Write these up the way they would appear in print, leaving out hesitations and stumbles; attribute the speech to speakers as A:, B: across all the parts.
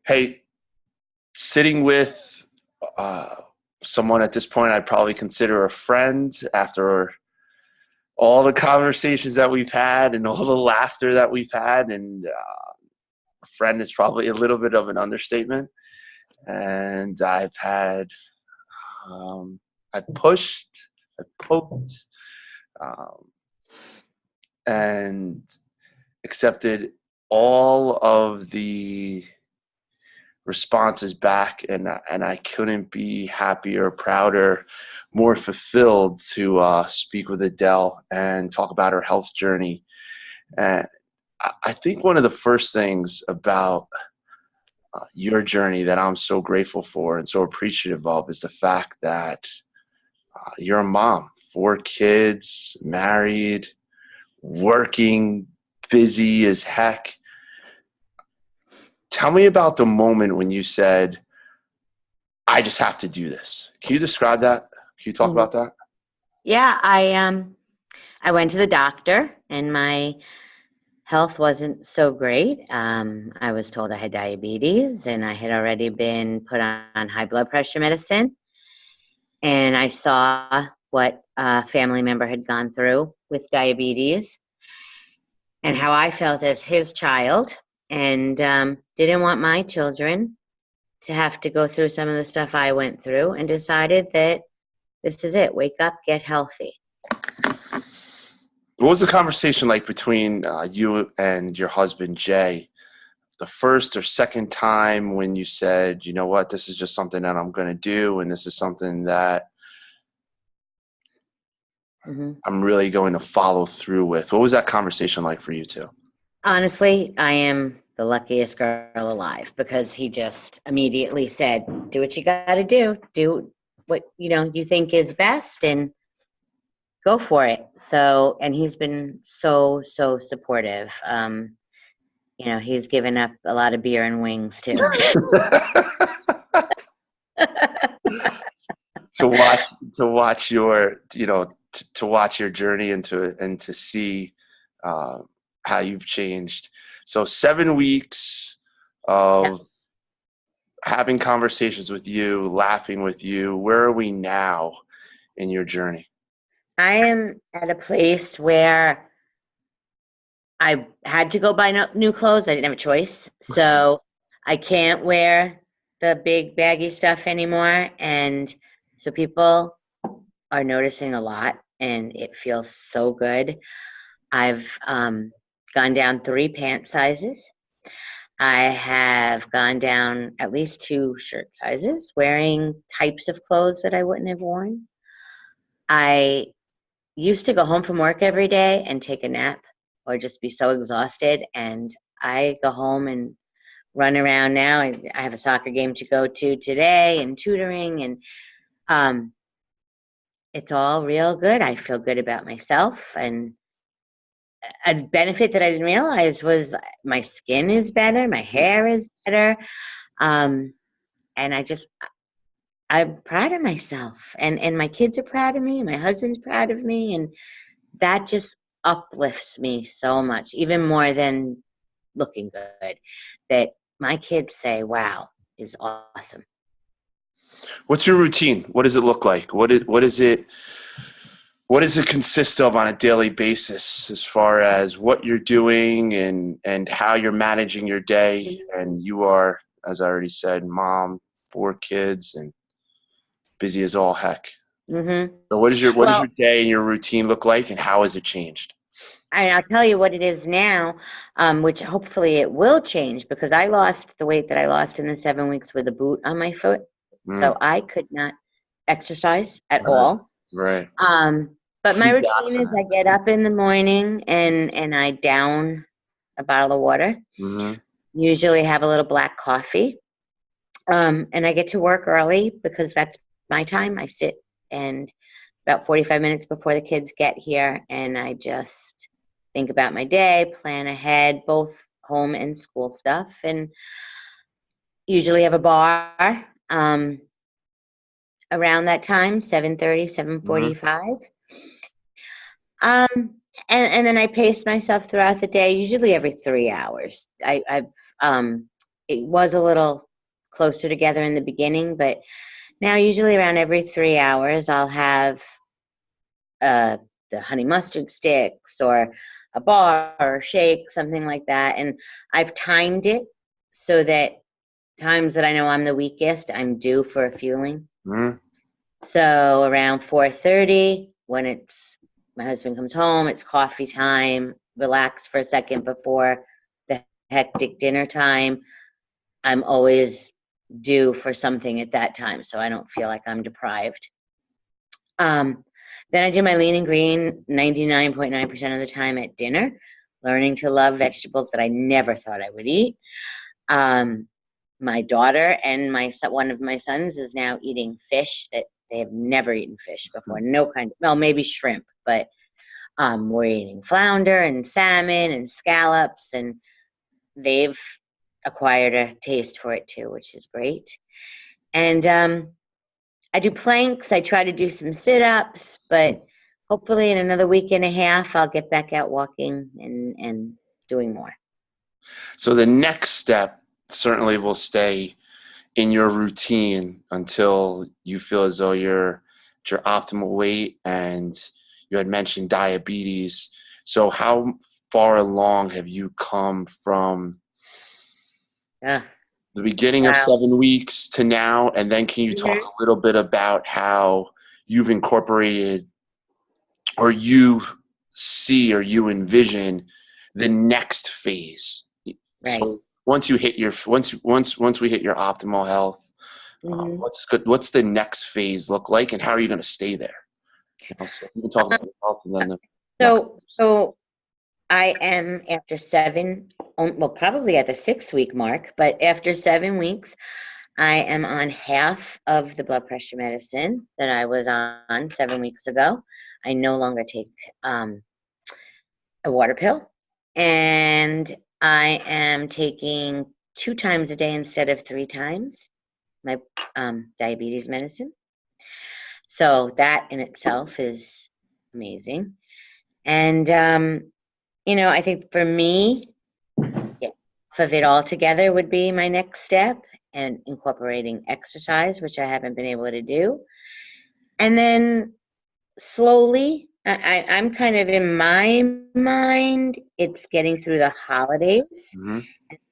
A: Hey, sitting with uh, someone at this point I'd probably consider a friend after all the conversations that we've had and all the laughter that we've had, and a friend is probably a little bit of an understatement. And um, I've pushed, I've poked, um, and accepted all of the responses back, and I couldn't be happier, prouder, more fulfilled to speak with Adele and talk about her health journey. And I think one of the first things about your journey that I'm so grateful for and so appreciative of is the fact that you're a mom, 4 kids, married, working, busy as heck. Tell me about the moment when you said, I just have to do this. Can you describe that? Can you talk
B: Mhm.
A: about that?
B: Yeah, I went to the doctor and my health wasn't so great. I was told I had diabetes and I had already been put on high blood pressure medicine. And I saw what a family member had gone through with diabetes and how I felt as his child, and didn't want my children to have to go through some of the stuff I went through, and decided that this is it. Wake up, get healthy.
A: What was the conversation like between you and your husband, Jay? The first or second time when you said, you know what, this is just something that I'm going to do, and this is something that
B: Mhm.
A: I'm really going to follow through with. What was that conversation like for you two?
B: Honestly, I am the luckiest girl alive because he just immediately said, "Do what you got to do. Do what you think is best, and go for it." So, and he's been so supportive. He's given up a lot of beer and wings too.
A: to watch to watch your to watch your journey and to see uh, how you've changed. So 7 weeks
B: Yep.
A: of having conversations with you, laughing with you. Where are we now in your journey?
B: I am at a place where I had to go buy new clothes. I didn't have a choice. So I can't wear the big baggy stuff anymore. And so people are noticing a lot, and it feels so good. I've gone down 3 pant sizes. I have gone down at least 2 shirt sizes, wearing types of clothes that I wouldn't have worn. I used to go home from work every day and take a nap or just be so exhausted. And I go home and run around now. I have a soccer game to go to today and tutoring, and um, it's all real good. I feel good about myself. And a benefit that I didn't realize was my skin is better, my hair is better. Um, and I'm proud of myself, and my kids are proud of me, and my husband's proud of me. And that just uplifts me so much, even more than looking good. That my kids say, "Wow, is awesome."
A: What's your routine? What does it look like? What does it consist of on a daily basis as far as what you're doing and how you're managing your day? And you are, as I already said, mom, 4 kids, and busy as all heck.
B: Hmm.
A: So what does your
B: Well,
A: day and your routine look like, and how has it changed?
B: I'll tell you what it is now, which hopefully it will change, because I lost the weight that I lost in the 7 weeks with a boot on my foot,
A: Mm,
B: so I could not exercise at
A: right,
B: all.
A: right.
B: Um, but my routine is
A: Pre-accident.
B: I get up in the morning and I down a bottle of water.
A: Mm-hmm.
B: Usually have a little black coffee. And I get to work early because that's my time. I sit and about 45 minutes before the kids get here, and I just think about my day, plan ahead, both home and school stuff, and usually have a bar around that time, 7:30,
A: Mm-hmm.
B: 7:45. Um, and then I pace myself throughout the day, usually every 3 hours. I've it was a little closer together in the beginning, but now usually around every 3 hours, I'll have uh, the honey mustard sticks or a bar or shake, something like that. And I've timed it so that times that I know I'm the weakest, I'm due for a fueling.
A: Mm.
B: So around 4:30, when it's my husband comes home, it's coffee time, relax for a second before the hectic dinner time. I'm always due for something at that time, so I don't feel like I'm deprived. Then I do my lean and green 99.9% of the time at dinner, learning to love vegetables that I never thought I would eat. My daughter and one of my sons is now eating fish that they have never eaten fish before. No kind of, well, maybe shrimp, but we're eating flounder and salmon and scallops, and they've acquired a taste for it too, which is great. And I do planks. I try to do some sit-ups, but hopefully in another week and a half, I'll get back out walking and doing more.
A: So the next step certainly will stay in your routine until you feel as though you're at your optimal weight, and you had mentioned diabetes. So how far along have you come from the beginning of 7 weeks to now? And then can you talk a little bit about how you've incorporated, or you see, or you envision the next phase?
B: Right.
A: So once you hit your once we hit your optimal health, what's the next phase look like, and how are you going to stay there? So you can talk about health, and then
B: so I am after probably at the 6-week mark, but after 7 weeks, I am on half of the blood pressure medicine that I was on 7 weeks ago. I no longer take a water pill, and I am taking 2 times a day instead of 3 times my diabetes medicine. So that in itself is amazing. And, I think for me, half of it all together would be my next step, and incorporating exercise, which I haven't been able to do. And then slowly, I'm kind of, in my mind, it's getting through the holidays.
A: Mm-hmm.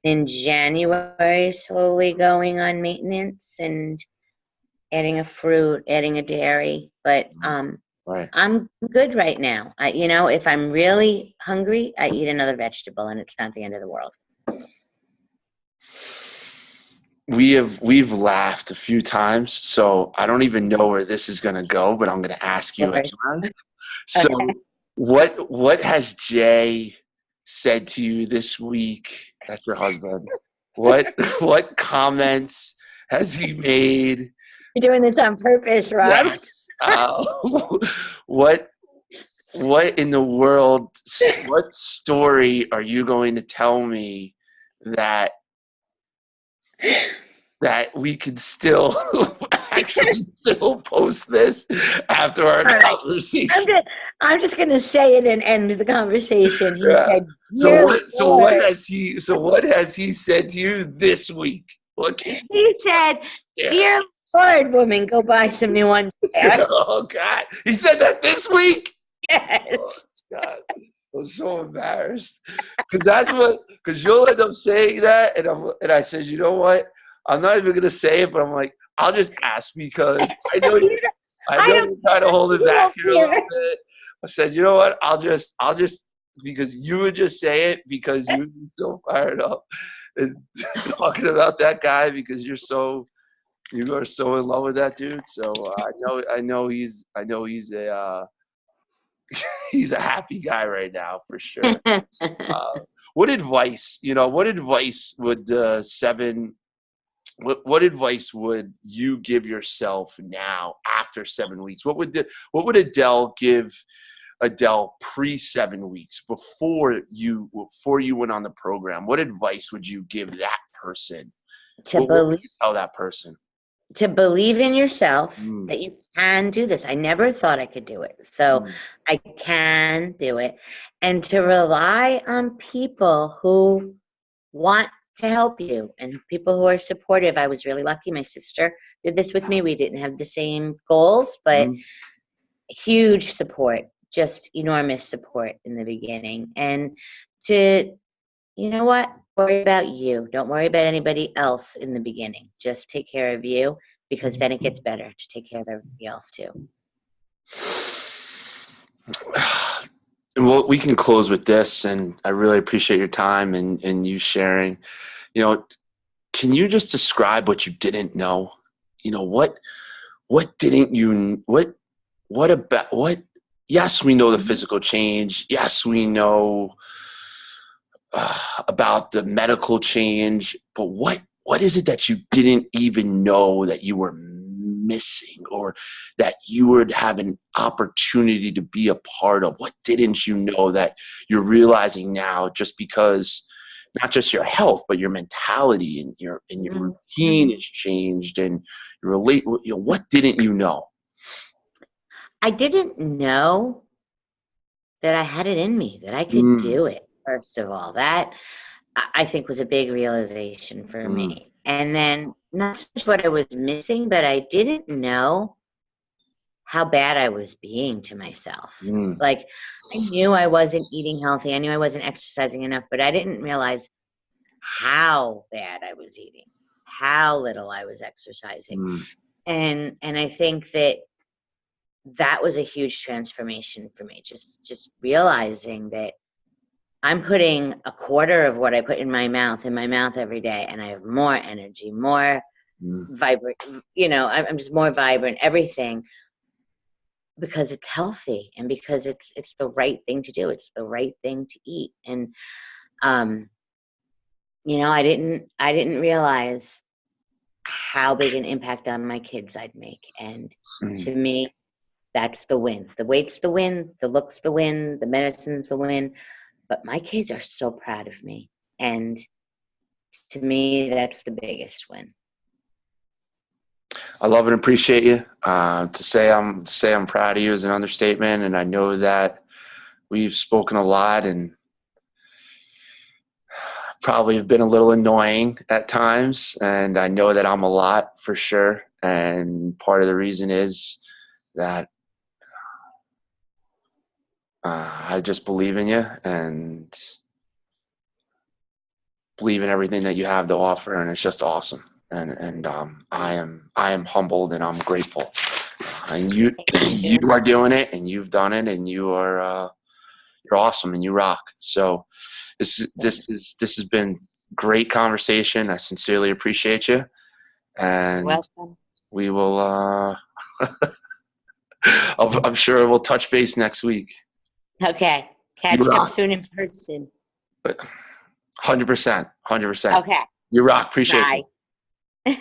B: In January, slowly going on maintenance and adding a fruit, adding a dairy. But
A: right.
B: I'm good right now. If I'm really hungry, I eat another vegetable, and it's not the end of the world.
A: We've laughed a few times, so I don't even know where this is going to go, but I'm going to ask you anyway. So
B: Okay.
A: what has Jay said to you this week? That's your husband. What comments has he made?
B: You're doing this on purpose, Rob.
A: Yes. What in the world? What story are you going to tell me that we could still actually still post this after our conversation?
B: I'm just going to say it and end the conversation. He said,
A: what has he said to you this week?
B: He said, "Dear Lord, woman, go buy some new underwear."
A: Oh God, he said that this week?
B: Yes.
A: Oh God, I'm so embarrassed, because you'll end up saying that, and I said, you know what? I'm not even gonna say it, but I'm like, I'll just ask, because I know you're trying to hold it back here a little bit. I said, you know what? I'll just because you would just say it, because you'd be so fired up and talking about that guy, because you are so in love with that dude. So I know he's a he's a happy guy right now, for sure. What advice would what advice would you give yourself now after 7 weeks? What would Adele give Adele pre-7 weeks, before you went on the program? What advice would you give that person? What would you tell that person?
B: To believe in yourself, that you can do this. I never thought I could do it. So I can do it. And to rely on people who want to help you and people who are supportive. I was really lucky. My sister did this with me. We didn't have the same goals, but
A: Mhm.
B: huge support, just enormous support in the beginning. And to, you know what? Worry about you. Don't worry about anybody else in the beginning. Just take care of you, because then it gets better to take care of everybody else too.
A: Well, we can close with this, and I really appreciate your time and you sharing. You know, can you just describe what you didn't know? You know, what didn't you what about what yes, we know the physical change. Yes, we know about the medical change, but what is it that you didn't even know that you were missing, or that you would have an opportunity to be a part of? What didn't you know that you're realizing now, just because not just your health but your mentality and your routine has changed and your what didn't you know?
B: I didn't know that I had it in me, that I could
A: Mm,
B: do it. First of all, that I think was a big realization for
A: mm,
B: me. And then not so much what I was missing, but I didn't know how bad I was being to myself.
A: mm,
B: Like, I knew I wasn't eating healthy. I knew I wasn't exercising enough, but I didn't realize how bad I was eating, how little I was exercising.
A: mm,
B: And I think that that was a huge transformation for me. Just realizing that I'm putting a quarter of what I put in my mouth every day, and I have more energy, more
A: mm.
B: vibrant. I'm just more vibrant. Everything, because it's healthy and because it's the right thing to do. It's the right thing to eat. And um, I didn't realize how big an impact on my kids I'd make. And
A: Mm.
B: to me, that's the win. The weight's the win, the looks the win, the medicine's the win. But my kids are so proud of me. And to me, that's the biggest win.
A: I love and appreciate you. To say I'm proud of you is an understatement, and I know that we've spoken a lot and probably have been a little annoying at times, and I know that I'm a lot for sure. And part of the reason is that I just believe in you and believe in everything that you have to offer, and it's just awesome. And I am humbled and I'm grateful. And you are doing it, and you've done it, and you're awesome, and you rock. So this has been great conversation. I sincerely appreciate you, and
B: Welcome.
A: we will. I'm sure we'll touch base next week.
B: Okay.
A: You
B: Catch up
A: rock.
B: soon in person.
A: 100%. 100%.
B: Okay.
A: You rock. Appreciate
B: Bye.
A: you.